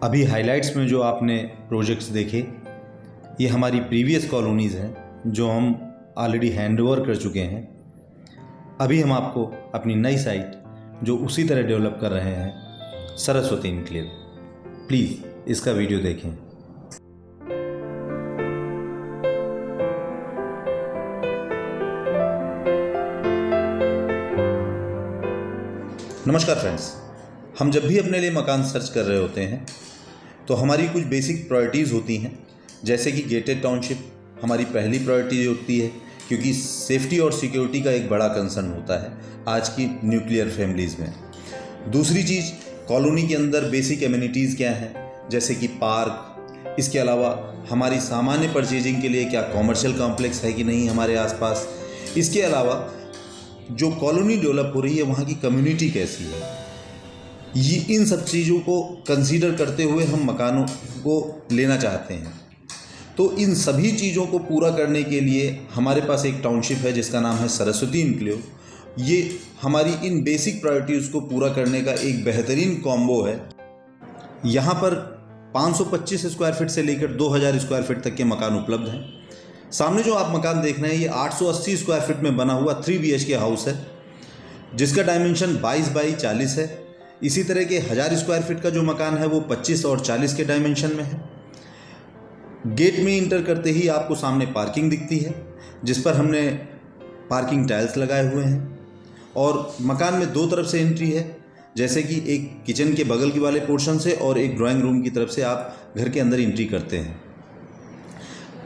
अभी हाइलाइट्स में जो आपने प्रोजेक्ट्स देखे ये हमारी प्रीवियस कॉलोनीज़ हैं जो हम ऑलरेडी हैंडओवर कर चुके हैं। अभी हम आपको अपनी नई साइट जो उसी तरह डेवलप कर रहे हैं सरस्वती इनक्लेव, प्लीज़ इसका वीडियो देखें। नमस्कार फ्रेंड्स, हम जब भी अपने लिए मकान सर्च कर रहे होते हैं तो हमारी कुछ बेसिक प्रायोरिटीज़ होती हैं, जैसे कि गेटेड टाउनशिप हमारी पहली प्रायोरिटी होती है क्योंकि सेफ्टी और सिक्योरिटी का एक बड़ा कंसर्न होता है आज की न्यूक्लियर फैमिलीज़ में। दूसरी चीज़, कॉलोनी के अंदर बेसिक एमिनिटीज़ क्या हैं, जैसे कि पार्क। इसके अलावा हमारी सामान्य परचेजिंग के लिए क्या कॉमर्शियल कॉम्प्लेक्स है कि नहीं हमारे आसपास। इसके अलावा जो कॉलोनी डेवलप हो रही है वहाँ की कम्युनिटी कैसी है, ये इन सब चीज़ों को कंसीडर करते हुए हम मकानों को लेना चाहते हैं। तो इन सभी चीज़ों को पूरा करने के लिए हमारे पास एक टाउनशिप है जिसका नाम है सरस्वती इनक्लेव। ये हमारी इन बेसिक प्रायोरिटीज़ को पूरा करने का एक बेहतरीन कॉम्बो है। यहाँ पर 525 स्क्वायर फीट से लेकर 2000 स्क्वायर फीट तक के मकान उपलब्ध हैं। सामने जो आप मकान देख रहे हैं ये 880 स्क्वायर फीट में बना हुआ 3 BHK हाउस है जिसका डायमेंशन 22 बाई 40 है। इसी तरह के 1000 स्क्वायर फीट का जो मकान है वो 25 और 40 के डायमेंशन में है। गेट में इंटर करते ही आपको सामने पार्किंग दिखती है जिस पर हमने पार्किंग टाइल्स लगाए हुए हैं और मकान में दो तरफ से एंट्री है, जैसे कि एक किचन के बगल के वाले पोर्शन से और एक ड्राइंग रूम की तरफ से आप घर के अंदर एंट्री करते हैं।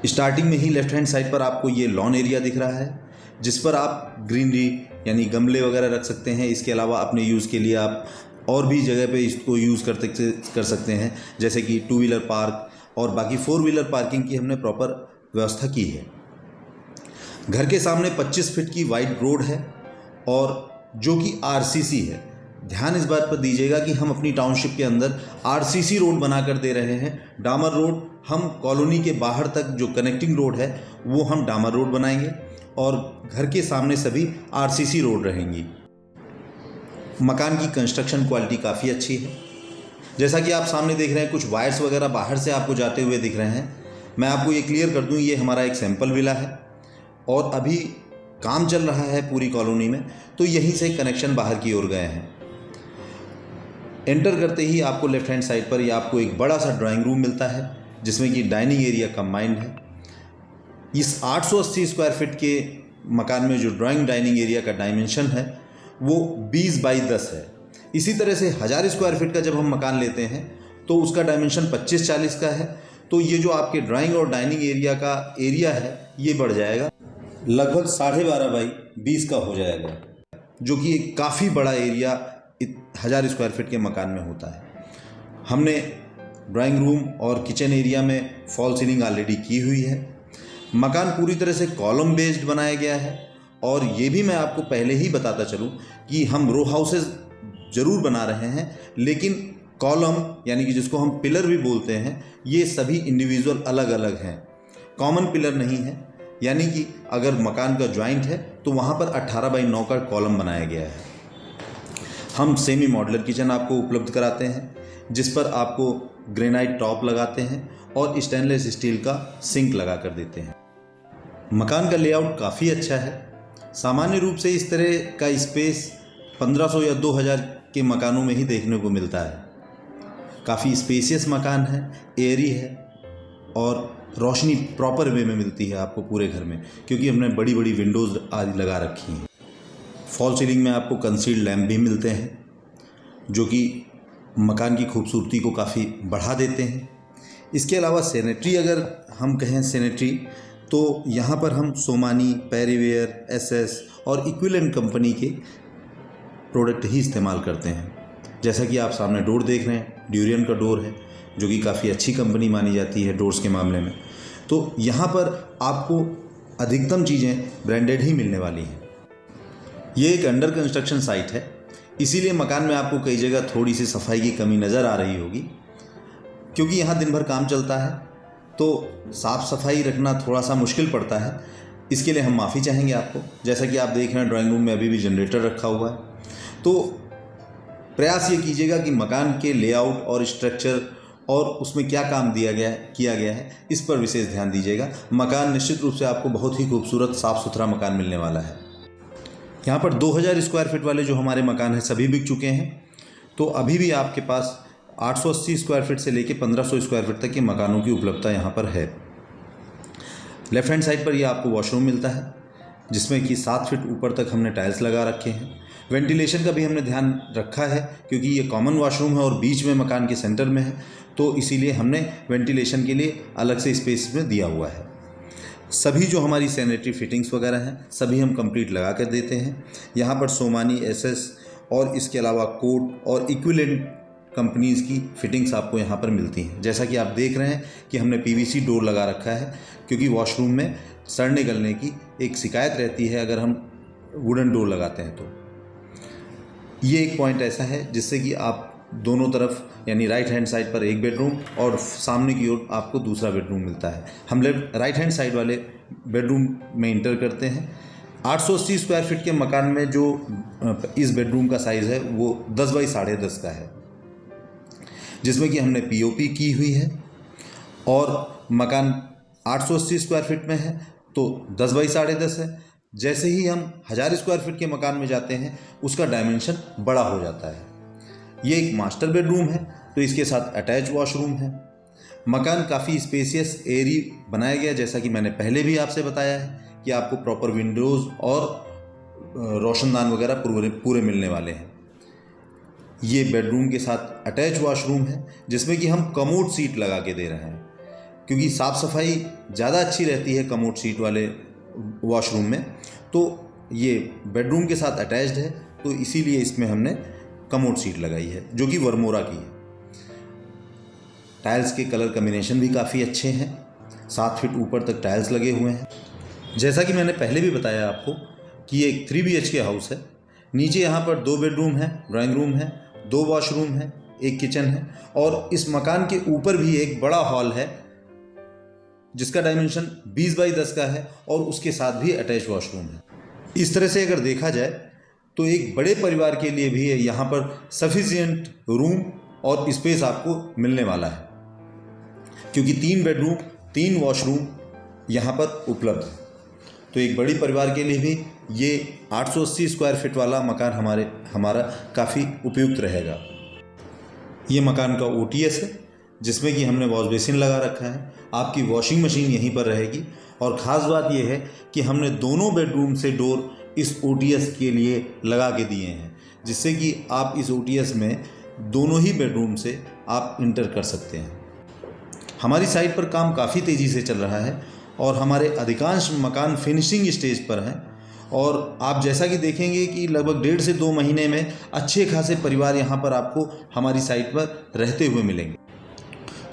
स्टार्टिंग में ही लेफ्ट हैंड साइड पर आपको ये लॉन एरिया दिख रहा है जिस पर आप ग्रीनरी यानी गमले वगैरह रख सकते हैं। इसके अलावा अपने यूज़ के लिए आप और भी जगह पे इसको यूज़ कर सकते हैं, जैसे कि 2 व्हीलर पार्क और बाकी 4 व्हीलर पार्किंग की हमने प्रॉपर व्यवस्था की है। घर के सामने 25 फीट की वाइड रोड है और जो कि RCC है। ध्यान इस बात पर दीजिएगा कि हम अपनी टाउनशिप के अंदर RCC रोड बनाकर दे रहे हैं। डामर रोड हम कॉलोनी के बाहर तक जो कनेक्टिंग रोड है वो हम डामर रोड बनाएंगे और घर के सामने सभी RCC रोड रहेंगी। मकान की कंस्ट्रक्शन क्वालिटी काफ़ी अच्छी है। जैसा कि आप सामने देख रहे हैं कुछ वायर्स वगैरह बाहर से आपको जाते हुए दिख रहे हैं। मैं आपको ये क्लियर कर दूं, ये हमारा एक सैंपल विला है और अभी काम चल रहा है पूरी कॉलोनी में, तो यहीं से कनेक्शन बाहर की ओर गए हैं। एंटर करते ही आपको लेफ्ट हैंड साइड पर ये आपको एक बड़ा सा ड्राइंग रूम मिलता है जिसमें कि डाइनिंग एरिया कंबाइंड है। इस 880 स्क्वायर फीट के मकान में जो डाइनिंग एरिया का डायमेंशन है वो 20 बाई 10 है। इसी तरह से 1000 स्क्वायर फीट का जब हम मकान लेते हैं तो उसका डायमेंशन 25-40 का है। तो ये जो आपके ड्राइंग और डाइनिंग एरिया का एरिया है ये बढ़ जाएगा, लगभग 12.5 बाई 20 का हो जाएगा, जो कि एक काफ़ी बड़ा एरिया 1000 स्क्वायर फीट के मकान में होता है। हमने ड्राइंग रूम और किचन एरिया में फॉल सीलिंग ऑलरेडी की हुई है। मकान पूरी तरह से कॉलम बेस्ड बनाया गया है और ये भी मैं आपको पहले ही बताता चलूँ कि हम रो हाउसेज ज़रूर बना रहे हैं, लेकिन कॉलम यानी कि जिसको हम पिलर भी बोलते हैं ये सभी इंडिविजुअल अलग अलग हैं, कॉमन पिलर नहीं है। यानी कि अगर मकान का जॉइंट है तो वहाँ पर 18 बाई 9 का कॉलम बनाया गया है। हम सेमी मॉडुलर किचन आपको उपलब्ध कराते हैं जिस पर आपको ग्रेनाइट टॉप लगाते हैं और स्टेनलेस स्टील का सिंक लगा कर देते हैं। मकान का लेआउट काफ़ी अच्छा है। सामान्य रूप से इस तरह का स्पेस 1500 या 2000 के मकानों में ही देखने को मिलता है। काफ़ी स्पेसियस मकान है, एयरी है और रोशनी प्रॉपर वे में मिलती है आपको पूरे घर में क्योंकि हमने बड़ी बड़ी विंडोज़ आदि लगा रखी हैं। फॉल सीलिंग में आपको कंसील्ड लैम्प भी मिलते हैं जो कि मकान की खूबसूरती को काफ़ी बढ़ा देते हैं। इसके अलावा सैनिटरी, अगर हम कहें सैनिटरी, तो यहाँ पर हम सोमानी, पैरीवेयर, SS और इक्विवेलेंट कंपनी के प्रोडक्ट ही इस्तेमाल करते हैं। जैसा कि आप सामने डोर देख रहे हैं, ड्यूरियन का डोर है जो कि काफ़ी अच्छी कंपनी मानी जाती है डोर्स के मामले में। तो यहाँ पर आपको अधिकतम चीज़ें ब्रांडेड ही मिलने वाली हैं। ये एक अंडर कंस्ट्रक्शन साइट है, इसीलिए मकान में आपको कई जगह थोड़ी सी सफाई की कमी नज़र आ रही होगी क्योंकि यहाँ दिन भर काम चलता है तो साफ़ सफाई रखना थोड़ा सा मुश्किल पड़ता है। इसके लिए हम माफ़ी चाहेंगे आपको। जैसा कि आप देख रहे हैं ड्राइंग रूम में अभी भी जनरेटर रखा हुआ है, तो प्रयास ये कीजिएगा कि मकान के लेआउट और स्ट्रक्चर और उसमें क्या काम किया गया है, इस पर विशेष ध्यान दीजिएगा। मकान निश्चित रूप से आपको बहुत ही खूबसूरत साफ़ सुथरा मकान मिलने वाला है। यहाँ पर 2000 स्क्वायर फीट वाले जो हमारे मकान हैं सभी बिक चुके हैं, तो अभी भी आपके पास 880 स्क्वायर फीट से लेकर 1500 स्क्वायर फीट तक के मकानों की उपलब्धता यहाँ पर है। लेफ्ट हैंड साइड पर ये आपको वॉशरूम मिलता है, जिसमें कि 7 फीट ऊपर तक हमने टाइल्स लगा रखे हैं। वेंटिलेशन का भी हमने ध्यान रखा है, क्योंकि ये कॉमन वॉशरूम है और बीच में मकान के सेंटर में है, तो इसीलिए हमने वेंटिलेशन के लिए अलग से स्पेस में दिया हुआ है। सभी जो हमारी सैनिटरी फिटिंग्स वगैरह हैं सभी हम कंप्लीट लगा कर देते हैं। यहाँ पर सोमानी, एसएस और इसके अलावा कोट और इक्विवेलेंट कंपनीज़ की फिटिंग्स आपको यहाँ पर मिलती हैं। जैसा कि आप देख रहे हैं कि हमने पीवीसी डोर लगा रखा है, क्योंकि वॉशरूम में सड़ने गलने की एक शिकायत रहती है अगर हम वुडन डोर लगाते हैं। तो ये एक पॉइंट ऐसा है जिससे कि आप दोनों तरफ यानी राइट हैंड साइड पर एक बेडरूम और सामने की ओर आपको दूसरा बेडरूम मिलता है। हम राइट हैंड साइड वाले बेडरूम में इंटर करते हैं। 880 स्क्वायर फीट के मकान में जो इस बेडरूम का साइज़ है वो 10 बाई 10.5 का है, जिसमें कि हमने पीओपी की हुई है। और मकान 880 स्क्वायर फीट में है तो 10 बाई 10.5 है। जैसे ही हम 1000 स्क्वायर फीट के मकान में जाते हैं उसका डायमेंशन बड़ा हो जाता है। ये एक मास्टर बेडरूम है, तो इसके साथ अटैच वॉशरूम है। मकान काफ़ी स्पेसियस एरी बनाया गया, जैसा कि मैंने पहले भी आपसे बताया है कि आपको प्रॉपर विंडोज़ और रोशनदान वगैरह पूरे मिलने वाले हैं। ये बेडरूम के साथ अटैच वॉशरूम है, जिसमें कि हम कमोड सीट लगा के दे रहे हैं, क्योंकि साफ़ सफाई ज़्यादा अच्छी रहती है कमोड सीट वाले वॉशरूम में। तो ये बेडरूम के साथ अटैच्ड है, तो इसीलिए इसमें हमने कमोड सीट लगाई है जो कि वर्मोरा की है। टाइल्स के कलर कॉम्बिनेशन भी काफ़ी अच्छे हैं, 7 फीट ऊपर तक टाइल्स लगे हुए हैं। जैसा कि मैंने पहले भी बताया आपको कि ये एक 3 BHK हाउस है। नीचे यहाँ पर 2 बेडरूम है, ड्राइंग रूम है, 2 वॉशरूम है, एक किचन है, और इस मकान के ऊपर भी एक बड़ा हॉल है जिसका डायमेंशन 20 बाई 10 का है और उसके साथ भी अटैच वॉशरूम है। इस तरह से अगर देखा जाए तो एक बड़े परिवार के लिए भी यहाँ पर सफिशिएंट रूम और स्पेस आपको मिलने वाला है, क्योंकि 3 बेडरूम 3 वॉशरूम यहाँ पर उपलब्ध है। तो एक बड़ी परिवार के लिए भी ये 880 स्क्वायर फीट वाला मकान हमारा काफ़ी उपयुक्त रहेगा। ये मकान का OTS है, जिसमें कि हमने वॉश बेसिन लगा रखा है। आपकी वॉशिंग मशीन यहीं पर रहेगी, और ख़ास बात यह है कि हमने दोनों बेडरूम से डोर इस OTS के लिए लगा के दिए हैं, जिससे कि आप इस OTS में दोनों ही बेडरूम से आप इंटर कर सकते हैं। हमारी साइट पर काम काफ़ी तेज़ी से चल रहा है और हमारे अधिकांश मकान फिनिशिंग स्टेज पर हैं, और आप जैसा कि देखेंगे कि लगभग 1.5 से 2 महीने में अच्छे खासे परिवार यहाँ पर आपको हमारी साइट पर रहते हुए मिलेंगे।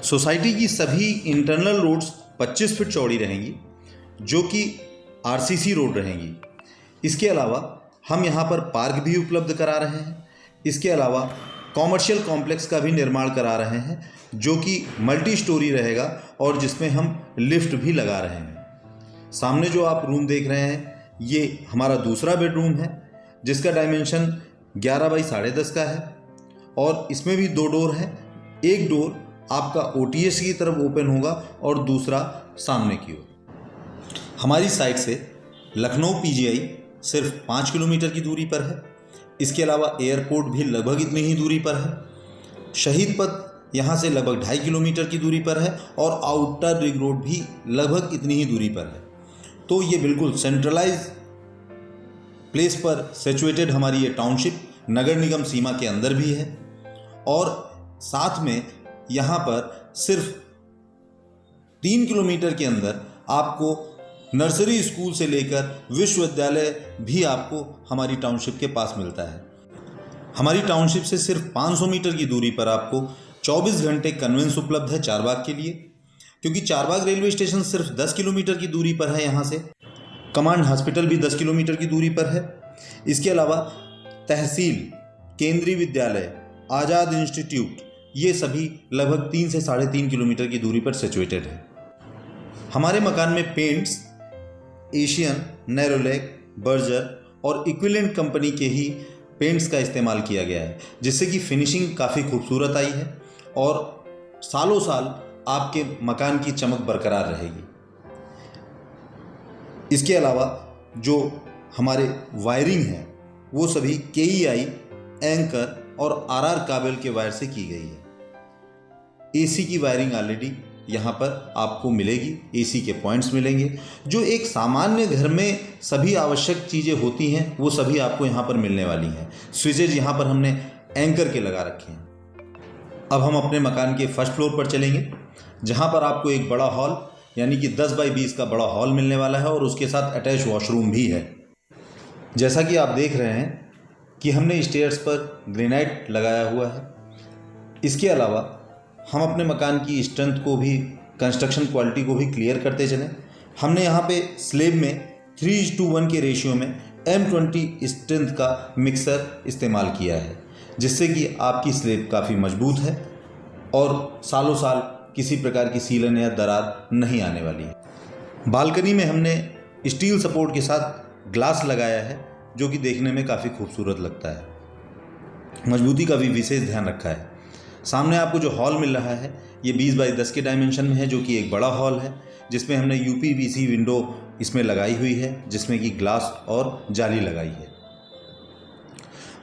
सोसाइटी की सभी इंटरनल रोड्स 25 फीट चौड़ी रहेंगी, जो कि RCC रोड रहेंगी। इसके अलावा हम यहाँ पर पार्क भी उपलब्ध करा रहे हैं। इसके अलावा कॉमर्शियल कॉम्प्लेक्स का भी निर्माण करा रहे हैं, जो कि मल्टी स्टोरी रहेगा और जिसमें हम लिफ्ट भी लगा रहे हैं। सामने जो आप रूम देख रहे हैं ये हमारा दूसरा बेडरूम है, जिसका डायमेंशन 11 बाई 10.5 का है, और इसमें भी 2 डोर हैं। एक डोर आपका OTS की तरफ ओपन होगा और दूसरा सामने की ओर। हमारी साइट से लखनऊ PGI सिर्फ 5 किलोमीटर की दूरी पर है। इसके अलावा एयरपोर्ट भी लगभग इतनी ही दूरी पर है। शहीद पथ यहाँ से लगभग 2.5 किलोमीटर की दूरी पर है, और आउटर रिंग रोड भी लगभग इतनी ही दूरी पर है। तो ये बिल्कुल सेंट्रलाइज प्लेस पर सिचुएटेड हमारी ये टाउनशिप नगर निगम सीमा के अंदर भी है, और साथ में यहाँ पर सिर्फ 3 किलोमीटर के अंदर आपको नर्सरी स्कूल से लेकर विश्वविद्यालय भी आपको हमारी टाउनशिप के पास मिलता है। हमारी टाउनशिप से सिर्फ 500 मीटर की दूरी पर आपको 24 घंटे कन्वेंस उपलब्ध है चारबाग के लिए, क्योंकि चारबाग रेलवे स्टेशन सिर्फ 10 किलोमीटर की दूरी पर है। यहाँ से कमांड हॉस्पिटल भी 10 किलोमीटर की दूरी पर है। इसके अलावा तहसील, केंद्रीय विद्यालय, आज़ाद इंस्टीट्यूट, ये सभी लगभग 3 से 3.5 किलोमीटर की दूरी पर सिचुएटेड है। हमारे मकान में पेंट्स एशियन, नैरोलैक, बर्जर और इक्विवेलेंट कंपनी के ही पेंट्स का इस्तेमाल किया गया है, जिससे कि फिनिशिंग काफ़ी खूबसूरत आई है और सालों साल आपके मकान की चमक बरकरार रहेगी। इसके अलावा जो हमारे वायरिंग है वो सभी KEI, एंकर और RR काबल के वायर से की गई है। AC की वायरिंग ऑलरेडी यहाँ पर आपको मिलेगी, AC के पॉइंट्स मिलेंगे। जो एक सामान्य घर में सभी आवश्यक चीज़ें होती हैं वो सभी आपको यहाँ पर मिलने वाली हैं। स्विचेज यहाँ पर हमने एंकर के लगा रखे हैं। अब हम अपने मकान के फर्स्ट फ्लोर पर चलेंगे, जहाँ पर आपको एक बड़ा हॉल यानी कि 10 बाई 20 का बड़ा हॉल मिलने वाला है और उसके साथ अटैच वॉशरूम भी है। जैसा कि आप देख रहे हैं कि हमने स्टेयर्स पर ग्रेनाइट लगाया हुआ है। इसके अलावा हम अपने मकान की स्ट्रेंथ को भी, कंस्ट्रक्शन क्वालिटी को भी क्लियर करते चलें। हमने यहाँ पे स्लेब में 3:1 के रेशियो में M20 स्ट्रेंथ का मिक्सर इस्तेमाल किया है, जिससे कि आपकी स्लेब काफ़ी मजबूत है और सालों साल किसी प्रकार की सीलन या दरार नहीं आने वाली है। बालकनी में हमने स्टील सपोर्ट के साथ ग्लास लगाया है, जो कि देखने में काफ़ी खूबसूरत लगता है। मजबूती का भी विशेष ध्यान रखा है। सामने आपको जो हॉल मिल रहा है ये 20 बाई 10 के डायमेंशन में है, जो कि एक बड़ा हॉल है, जिसमें हमने UPVC विंडो इसमें लगाई हुई है, जिसमें कि ग्लास और जाली लगाई है।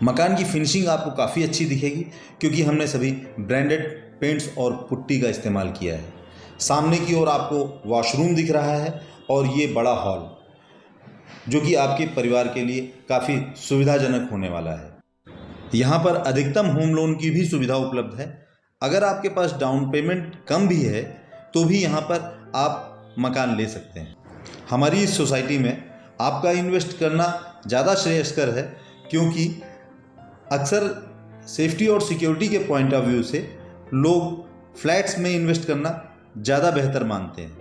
मकान की फिनिशिंग आपको काफ़ी अच्छी दिखेगी क्योंकि हमने सभी ब्रांडेड पेंट्स और पुट्टी का इस्तेमाल किया है। सामने की ओर आपको वॉशरूम दिख रहा है और ये बड़ा हॉल, जो कि आपके परिवार के लिए काफ़ी सुविधाजनक होने वाला है। यहाँ पर अधिकतम होम लोन की भी सुविधा उपलब्ध है। अगर आपके पास डाउन पेमेंट कम भी है तो भी यहाँ पर आप मकान ले सकते हैं। हमारी इस सोसाइटी में आपका इन्वेस्ट करना ज़्यादा श्रेयस्कर है, क्योंकि अक्सर सेफ्टी और सिक्योरिटी के पॉइंट ऑफ व्यू से लोग फ्लैट्स में इन्वेस्ट करना ज़्यादा बेहतर मानते हैं,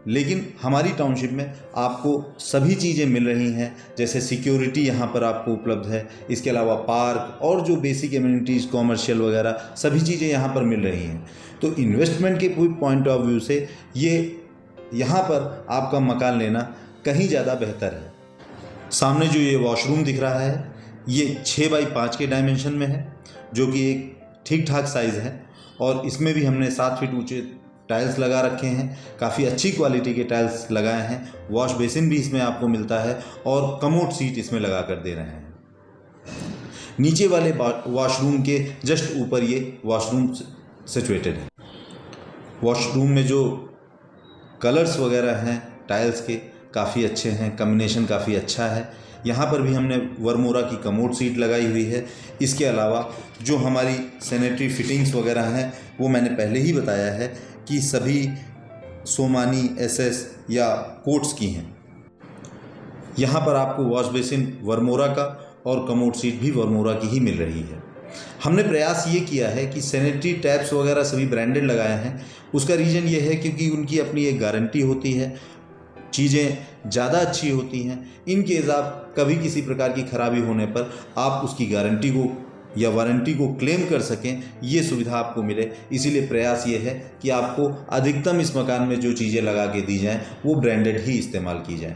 लेकिन हमारी टाउनशिप में आपको सभी चीज़ें मिल रही हैं। जैसे सिक्योरिटी यहाँ पर आपको उपलब्ध है, इसके अलावा पार्क और जो बेसिक एमिनिटीज़ कॉमर्शियल वगैरह सभी चीज़ें यहाँ पर मिल रही हैं। तो इन्वेस्टमेंट के पॉइंट ऑफ व्यू से ये यहाँ पर आपका मकान लेना कहीं ज़्यादा बेहतर है। सामने जो ये वॉशरूम दिख रहा है ये 6 बाई 5 के डायमेंशन में है, जो कि एक ठीक ठाक साइज़ है और इसमें भी हमने 7 फीट ऊँचे टाइल्स लगा रखे हैं। काफ़ी अच्छी क्वालिटी के टाइल्स लगाए हैं। वॉश बेसिन भी इसमें आपको मिलता है और कमोड सीट इसमें लगा कर दे रहे हैं। नीचे वाले वॉशरूम के जस्ट ऊपर ये वॉशरूम सिचुएटेड है। वॉशरूम में जो कलर्स वगैरह हैं टाइल्स के काफ़ी अच्छे हैं, कम्बिनेशन काफ़ी अच्छा है। यहाँ पर भी हमने वर्मोरा की कमोड सीट लगाई हुई है। इसके अलावा जो हमारी सैनिटरी फिटिंग्स वगैरह हैं वो मैंने पहले ही बताया है कि सभी सोमानी SS या कोट्स की हैं। यहाँ पर आपको वॉश बेसिन वर्मोरा का और कमोड सीट भी वर्मोरा की ही मिल रही है। हमने प्रयास ये किया है कि सैनिटरी टैप्स वगैरह सभी ब्रांडेड लगाए हैं। उसका रीज़न ये है क्योंकि उनकी अपनी एक गारंटी होती है, चीज़ें ज़्यादा अच्छी होती हैं। इन केस आप कभी किसी प्रकार की खराबी होने पर आप उसकी गारंटी को या वारंटी को क्लेम कर सकें, ये सुविधा आपको मिले। इसीलिए प्रयास ये है कि आपको अधिकतम इस मकान में जो चीज़ें लगा के दी जाएं वो ब्रांडेड ही इस्तेमाल की जाएं।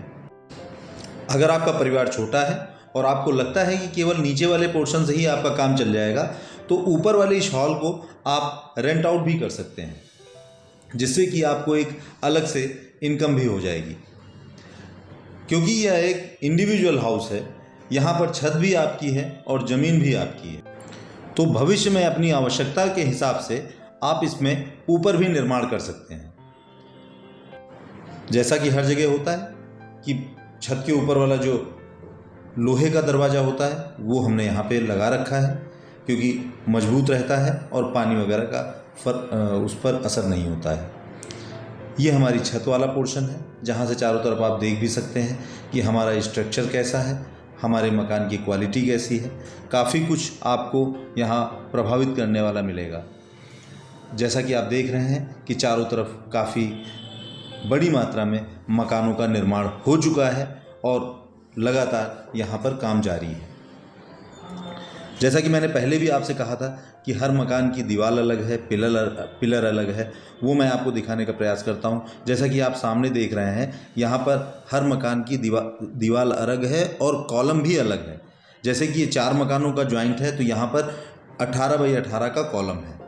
अगर आपका परिवार छोटा है और आपको लगता है कि केवल नीचे वाले पोर्शन से ही आपका काम चल जाएगा, तो ऊपर वाले इस हॉल को आप रेंट आउट भी कर सकते हैं, जिससे कि आपको एक अलग से इनकम भी हो जाएगी। क्योंकि यह एक इंडिविजुअल हाउस है, यहाँ पर छत भी आपकी है और ज़मीन भी आपकी है, तो भविष्य में अपनी आवश्यकता के हिसाब से आप इसमें ऊपर भी निर्माण कर सकते हैं। जैसा कि हर जगह होता है कि छत के ऊपर वाला जो लोहे का दरवाज़ा होता है वो हमने यहाँ पे लगा रखा है, क्योंकि मजबूत रहता है और पानी वगैरह का उस पर असर नहीं होता है। ये हमारी छत वाला पोर्शन है, जहाँ से चारों तरफ आप देख भी सकते हैं कि हमारा स्ट्रक्चर कैसा है, हमारे मकान की क्वालिटी कैसी है। काफ़ी कुछ आपको यहाँ प्रभावित करने वाला मिलेगा। जैसा कि आप देख रहे हैं कि चारों तरफ काफ़ी बड़ी मात्रा में मकानों का निर्माण हो चुका है और लगातार यहाँ पर काम जारी है। जैसा कि मैंने पहले भी आपसे कहा था कि हर मकान की दीवार अलग है, पिलर अलग है, वो मैं आपको दिखाने का प्रयास करता हूँ। जैसा कि आप सामने देख रहे हैं, यहाँ पर हर मकान की दीवार अलग है और कॉलम भी अलग है। जैसे कि ये 4 मकानों का ज्वाइंट है, तो यहाँ पर 18 बाई 18 का कॉलम है।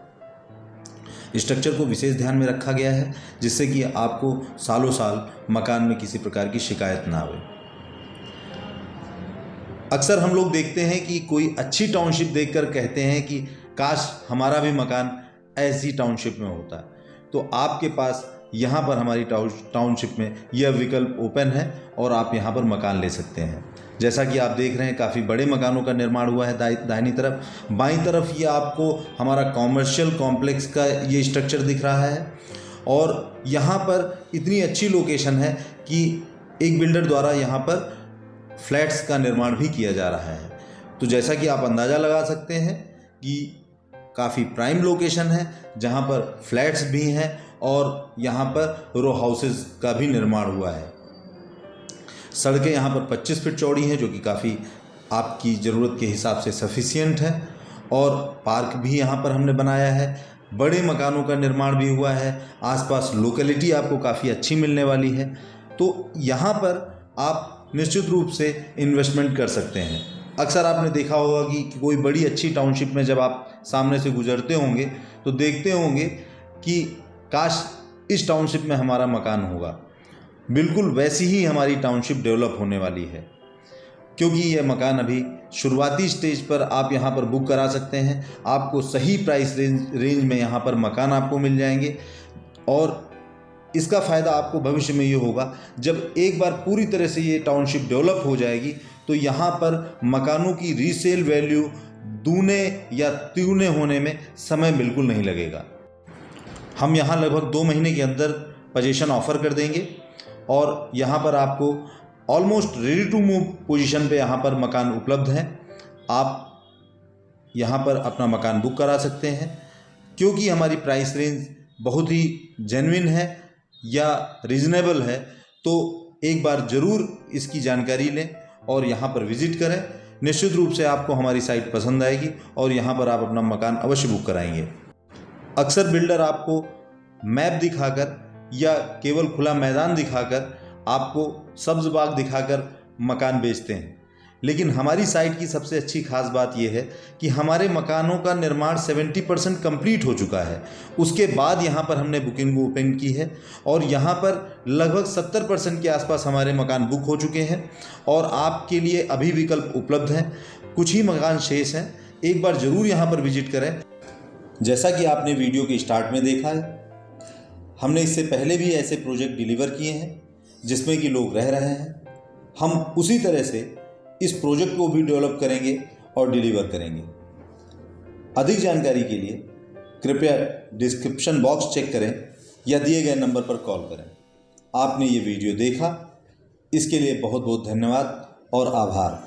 स्ट्रक्चर को विशेष ध्यान में रखा गया है, जिससे कि आपको सालों साल मकान में किसी प्रकार की शिकायत ना आवे। अक्सर हम लोग देखते हैं कि कोई अच्छी टाउनशिप देखकर कहते हैं कि काश हमारा भी मकान ऐसी टाउनशिप में होता। तो आपके पास यहाँ पर हमारी टाउनशिप में यह विकल्प ओपन है और आप यहाँ पर मकान ले सकते हैं। जैसा कि आप देख रहे हैं, काफ़ी बड़े मकानों का निर्माण हुआ है दाहिनी तरफ। बाईं तरफ ये आपको हमारा कॉमर्शियल कॉम्प्लेक्स का ये स्ट्रक्चर दिख रहा है और यहाँ पर इतनी अच्छी लोकेशन है कि एक बिल्डर द्वारा यहाँ पर फ्लैट्स का निर्माण भी किया जा रहा है। तो जैसा कि आप अंदाज़ा लगा सकते हैं कि काफ़ी प्राइम लोकेशन है, जहाँ पर फ्लैट्स भी हैं और यहाँ पर रो हाउसेस का भी निर्माण हुआ है। सड़कें यहाँ पर 25 फीट चौड़ी हैं, जो कि काफ़ी आपकी ज़रूरत के हिसाब से सफिशिएंट है। और पार्क भी यहाँ पर हमने बनाया है। बड़े मकानों का निर्माण भी हुआ है। आसपास लोकेलिटी आपको काफ़ी अच्छी मिलने वाली है। तो यहाँ पर आप निश्चित रूप से इन्वेस्टमेंट कर सकते हैं। अक्सर आपने देखा होगा कि कोई बड़ी अच्छी टाउनशिप में जब आप सामने से गुजरते होंगे तो देखते होंगे कि काश इस टाउनशिप में हमारा मकान होगा। बिल्कुल वैसी ही हमारी टाउनशिप डेवलप होने वाली है, क्योंकि यह मकान अभी शुरुआती स्टेज पर आप यहाँ पर बुक करा सकते हैं। आपको सही प्राइस रेंज में यहाँ पर मकान आपको मिल जाएंगे और इसका फ़ायदा आपको भविष्य में ये होगा, जब एक बार पूरी तरह से ये टाउनशिप डेवलप हो जाएगी तो यहाँ पर मकानों की रीसेल वैल्यू दूने या तिगुने होने में समय बिल्कुल नहीं लगेगा। हम यहाँ लगभग 2 महीने के अंदर पोजीशन ऑफ़र कर देंगे और यहाँ पर आपको almost ready to move position पे यहाँ पर मकान उपलब्ध हैं। आप यहाँ पर अपना मकान बुक करा सकते हैं, क्योंकि हमारी प्राइस रेंज बहुत ही जेन्युइन है या रीज़नेबल है। तो एक बार ज़रूर इसकी जानकारी लें और यहाँ पर विज़िट करें। निश्चित रूप से आपको हमारी साइट पसंद आएगी और यहाँ पर आप अपना मकान अवश्य बुक कराएंगे। अक्सर बिल्डर आपको मैप दिखाकर या केवल खुला मैदान दिखाकर, आपको सब्ज़ बाग दिखाकर मकान बेचते हैं, लेकिन हमारी साइट की सबसे अच्छी खास बात यह है कि हमारे मकानों का निर्माण 70% कंप्लीट हो चुका है। उसके बाद यहाँ पर हमने बुकिंग ओपन की है और यहाँ पर लगभग 70% के आसपास हमारे मकान बुक हो चुके हैं और आपके लिए अभी विकल्प उपलब्ध हैं। कुछ ही मकान शेष हैं। एक बार ज़रूर यहाँ पर विजिट करें। जैसा कि आपने वीडियो के स्टार्ट में देखा है, हमने इससे पहले भी ऐसे प्रोजेक्ट डिलीवर किए हैं जिसमें कि लोग रह रहे हैं। हम उसी तरह से इस प्रोजेक्ट को भी डेवलप करेंगे और डिलीवर करेंगे। अधिक जानकारी के लिए कृपया डिस्क्रिप्शन बॉक्स चेक करें या दिए गए नंबर पर कॉल करें। आपने ये वीडियो देखा, इसके लिए बहुत बहुत धन्यवाद और आभार।